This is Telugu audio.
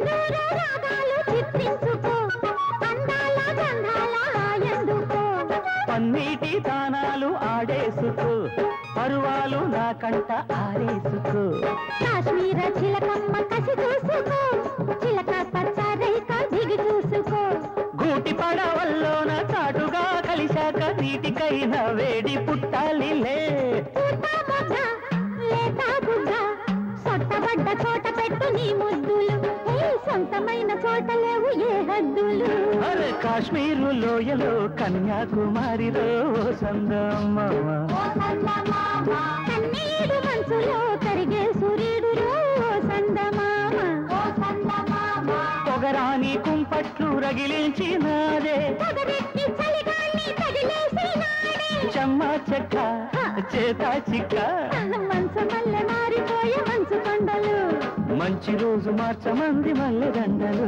సింధూర రాగాలు చిత్రించుకో అందాల గంధాల ఎందుకో పన్నీటి తానాలు ఆడేసుకో పరువాలు నా కంట ఆరేసుకో కాశ్మీర చిలకమ్మ కసి చూసుకో చిలక పచ్చరైక దిగి చూసుకో గూటి పడవల్లోన చాటుగా కలిశాక నీటికైనా వేడి పుట్టాలిలే లేత గుడ్డ సొట్టబడ్డ చోట పెట్టు నీ ముద్దులు సొంతమైన చోట లేవు ఏ హద్దులు అరే కాశ్మీరు లోయలో కన్యాకుమారిలో సందమ్మ కన్నీడు మనసులో కరిగే సూర్యుడు సందమామ పొగరాని కుంపట్లు రగిలించినాదే పొగరెత్తి చలిగాన్ని తగిలేసినాడే చెమ్మ చెక్క చేత చిక్క మనసు మల్లె మారిపోయే మనసు కొండలు మంచి రోజు మార్చమంది మల్లె దండలు